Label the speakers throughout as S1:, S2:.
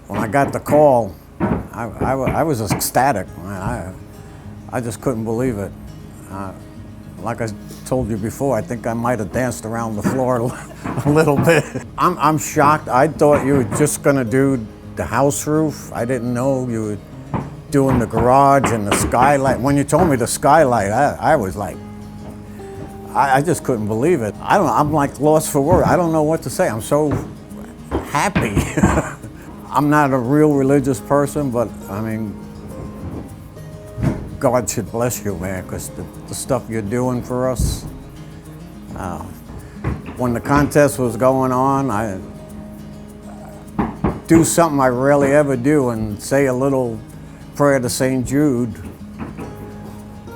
S1: when I got the call, I was ecstatic. I just couldn't believe it. Like I told you before, I think I might have danced around the floor a little bit. I'm shocked. I thought you were just gonna do the house roof. I didn't know you were doing the garage and the skylight. When you told me the skylight, I was like, I just couldn't believe it. I'm like lost for words. I don't know what to say. I'm so happy. I'm not a real religious person, but I mean, God should bless you, man, because the stuff you're doing for us. When the contest was going on, I do something I rarely ever do and say a little prayer to St. Jude,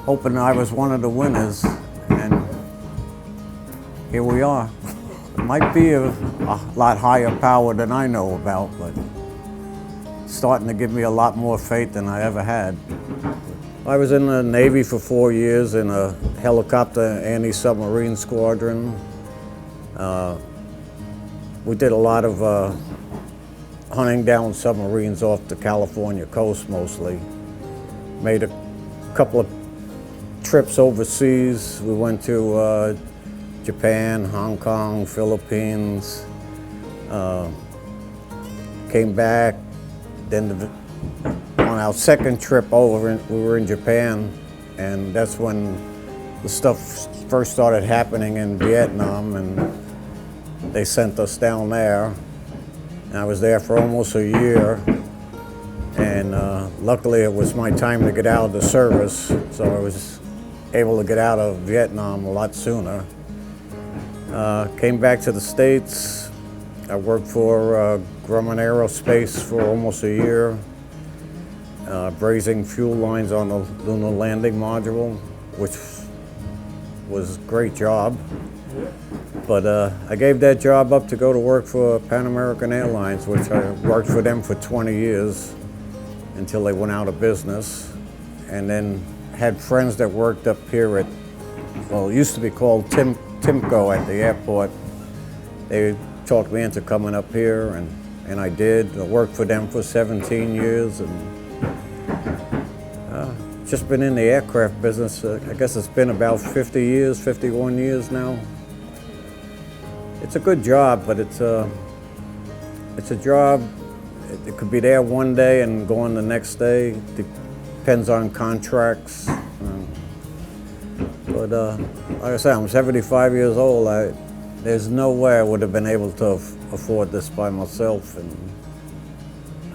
S1: hoping I was one of the winners, and here we are. It might be a lot higher power than I know about, but it's starting to give me a lot more faith than I ever had. I was in the Navy for 4 years in a helicopter anti-submarine squadron. We did a lot of hunting down submarines off the California coast mostly. Made a couple of trips overseas. We went to Japan, Hong Kong, Philippines. Came back, then on our second trip over, we were in Japan, and that's when the stuff first started happening in Vietnam, and they sent us down there. And I was there for almost a year, and luckily it was my time to get out of the service, so I was able to get out of Vietnam a lot sooner. Came back to the States. I worked for Grumman Aerospace for almost a year. Brazing fuel lines on the lunar landing module, which was a great job. But I gave that job up to go to work for Pan American Airlines, which I worked for them for 20 years until they went out of business. And then had friends that worked up here at, well, it used to be called Timco at the airport. They talked me into coming up here, and I did. I worked for them for 17 years, and just been in the aircraft business. I guess it's been about 50 years, 51 years now. It's a good job, but it's a job. It could be there one day and gone the next day. Depends on contracts. But like I said, I'm 75 years old. There's no way I would have been able to afford this by myself, and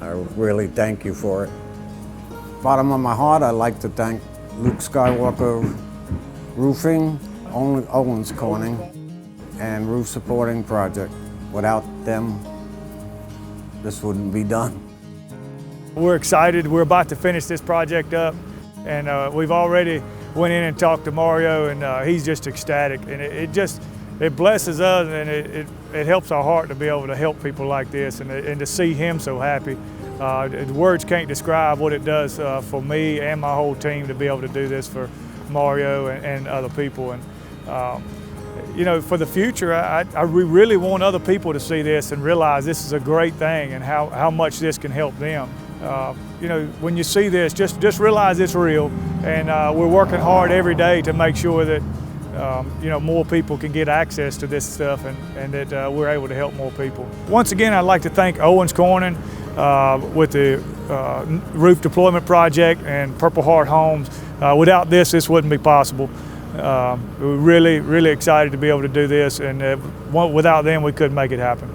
S1: I really thank you for it. Bottom of my heart, I'd like to thank Luke Skywalker Roofing, Owens Corning, and Roof Supporting Project. Without them, this wouldn't be done.
S2: We're excited. We're about to finish this project up, and we've already went in and talked to Mario, and he's just ecstatic. And it blesses us, and it helps our heart to be able to help people like this, and to see him so happy. The words can't describe what it does for me and my whole team to be able to do this for Mario and other people. And you know, for the future, we really want other people to see this and realize this is a great thing and how much this can help them. You know, when you see this, just realize it's real, and we're working hard every day to make sure that you know, more people can get access to this stuff, and that we're able to help more people. Once again, I'd like to thank Owens Corning with the roof deployment project and Purple Heart Homes. Without this wouldn't be possible. We're really excited to be able to do this, and without them, we couldn't make it happen.